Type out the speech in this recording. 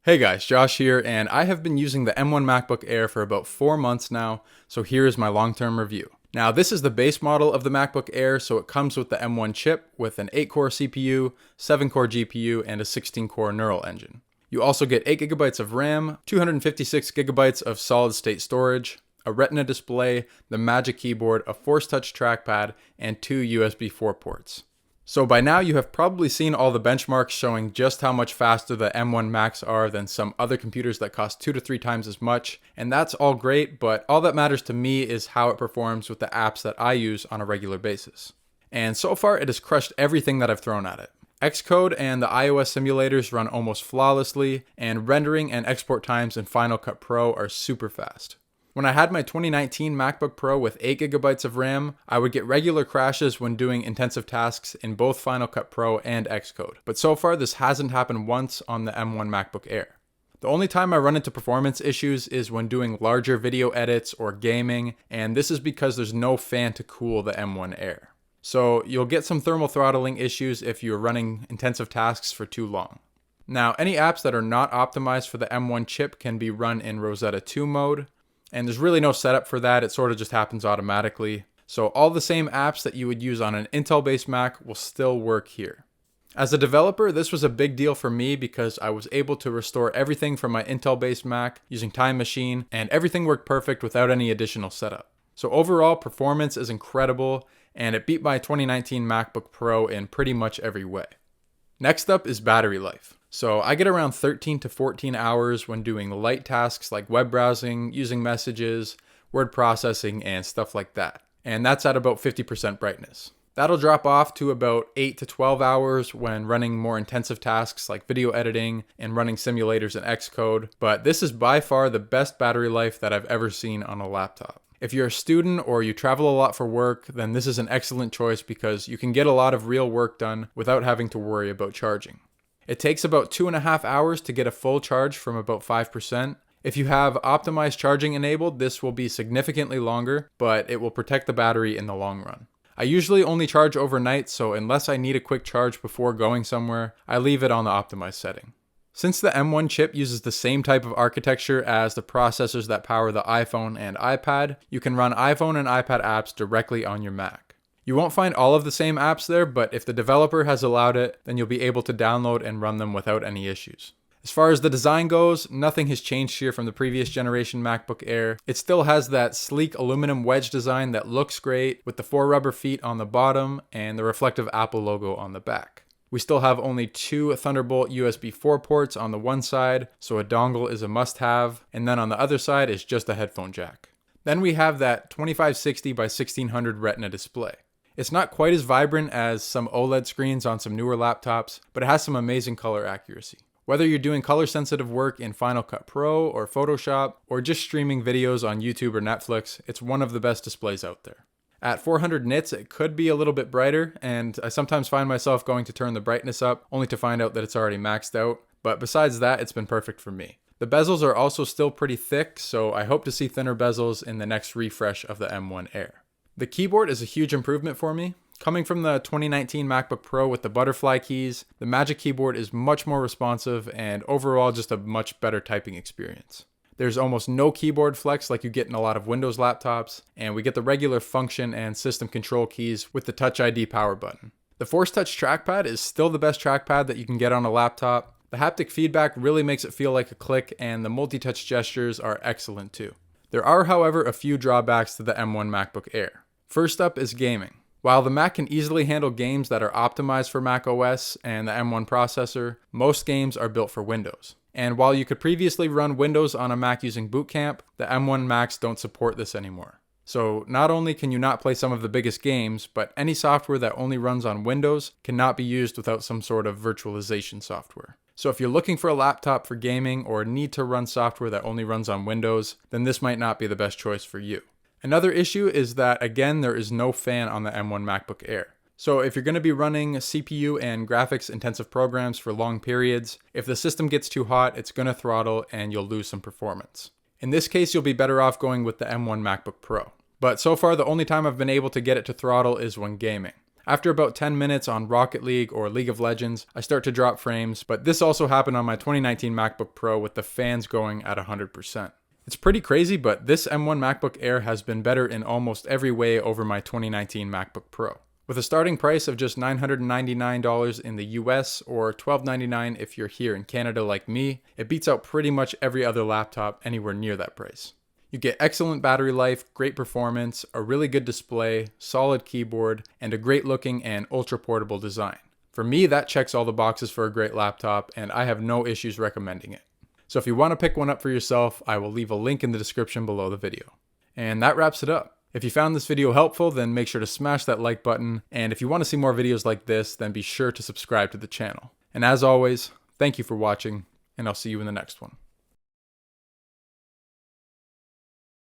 Hey guys, Josh here, and I have been using the M1 MacBook Air for about 4 months now, so here is my long-term review. Now, this is the base model of the MacBook Air, so it comes with the M1 chip with an 8-core CPU, 7-core GPU, and a 16-core neural engine. You also get 8GB of RAM, 256GB of solid-state storage, a Retina display, the Magic Keyboard, a Force Touch trackpad, and 2 USB 4 ports. So by now you have probably seen all the benchmarks showing just how much faster the M1 Macs are than some other computers that cost 2 to 3 times as much, and that's all great, but all that matters to me is how it performs with the apps that I use on a regular basis. And so far it has crushed everything that I've thrown at it. Xcode and the iOS simulators run almost flawlessly, and rendering and export times in Final Cut Pro are super fast. When I had my 2019 MacBook Pro with 8GB of RAM, I would get regular crashes when doing intensive tasks in both Final Cut Pro and Xcode. But so far this hasn't happened once on the M1 MacBook Air. The only time I run into performance issues is when doing larger video edits or gaming, and this is because there's no fan to cool the M1 Air. So you'll get some thermal throttling issues if you're running intensive tasks for too long. Now, any apps that are not optimized for the M1 chip can be run in Rosetta 2 mode. And there's really no setup for that, it sort of just happens automatically. So all the same apps that you would use on an Intel-based Mac will still work here. As a developer, this was a big deal for me because I was able to restore everything from my Intel-based Mac using Time Machine, and everything worked perfect without any additional setup. So overall, performance is incredible, and it beat my 2019 MacBook Pro in pretty much every way. Next up is battery life. So I get around 13 to 14 hours when doing light tasks like web browsing, using messages, word processing, and stuff like that. And that's at about 50% brightness. That'll drop off to about 8 to 12 hours when running more intensive tasks like video editing and running simulators in Xcode, but this is by far the best battery life that I've ever seen on a laptop. If you're a student or you travel a lot for work, then this is an excellent choice because you can get a lot of real work done without having to worry about charging. It takes about 2.5 hours to get a full charge from about 5%. If you have optimized charging enabled, this will be significantly longer, but it will protect the battery in the long run. I usually only charge overnight, so unless I need a quick charge before going somewhere, I leave it on the optimized setting. Since the M1 chip uses the same type of architecture as the processors that power the iPhone and iPad, you can run iPhone and iPad apps directly on your Mac. You won't find all of the same apps there, but if the developer has allowed it, then you'll be able to download and run them without any issues. As far as the design goes, nothing has changed here from the previous generation MacBook Air. It still has that sleek aluminum wedge design that looks great with the 4 rubber feet on the bottom and the reflective Apple logo on the back. We still have only 2 Thunderbolt USB 4 ports on the one side, so a dongle is a must-have, and then on the other side is just a headphone jack. Then we have that 2560 by 1600 Retina display. It's not quite as vibrant as some OLED screens on some newer laptops, but it has some amazing color accuracy. Whether you're doing color-sensitive work in Final Cut Pro or Photoshop, or just streaming videos on YouTube or Netflix, it's one of the best displays out there. At 400 nits, it could be a little bit brighter, and I sometimes find myself going to turn the brightness up, only to find out that it's already maxed out, but besides that, it's been perfect for me. The bezels are also still pretty thick, so I hope to see thinner bezels in the next refresh of the M1 Air. The keyboard is a huge improvement for me. Coming from the 2019 MacBook Pro with the butterfly keys, the Magic Keyboard is much more responsive and overall just a much better typing experience. There's almost no keyboard flex like you get in a lot of Windows laptops, and we get the regular function and system control keys with the Touch ID power button. The Force Touch trackpad is still the best trackpad that you can get on a laptop. The haptic feedback really makes it feel like a click, and the multi-touch gestures are excellent too. There are, however, a few drawbacks to the M1 MacBook Air. First up is gaming. While the Mac can easily handle games that are optimized for Mac OS and the M1 processor, most games are built for Windows. And while you could previously run Windows on a Mac using Boot Camp, the M1 Macs don't support this anymore. So not only can you not play some of the biggest games, but any software that only runs on Windows cannot be used without some sort of virtualization software. So if you're looking for a laptop for gaming or need to run software that only runs on Windows, then this might not be the best choice for you. Another issue is that, again, there is no fan on the M1 MacBook Air. So if you're going to be running CPU and graphics intensive programs for long periods, if the system gets too hot, it's going to throttle and you'll lose some performance. In this case, you'll be better off going with the M1 MacBook Pro. But so far, the only time I've been able to get it to throttle is when gaming. After about 10 minutes on Rocket League or League of Legends, I start to drop frames, but this also happened on my 2019 MacBook Pro with the fans going at 100%. It's pretty crazy, but this M1 MacBook Air has been better in almost every way over my 2019 MacBook Pro. With a starting price of just $999 in the US or $1299 if you're here in Canada like me, it beats out pretty much every other laptop anywhere near that price. You get excellent battery life, great performance, a really good display, solid keyboard, and a great looking and ultra portable design. For me, that checks all the boxes for a great laptop, and I have no issues recommending it. So if you want to pick one up for yourself, I will leave a link in the description below the video. And that wraps it up. If you found this video helpful, then make sure to smash that like button, and if you want to see more videos like this, then be sure to subscribe to the channel. And as always, thank you for watching, and I'll see you in the next one.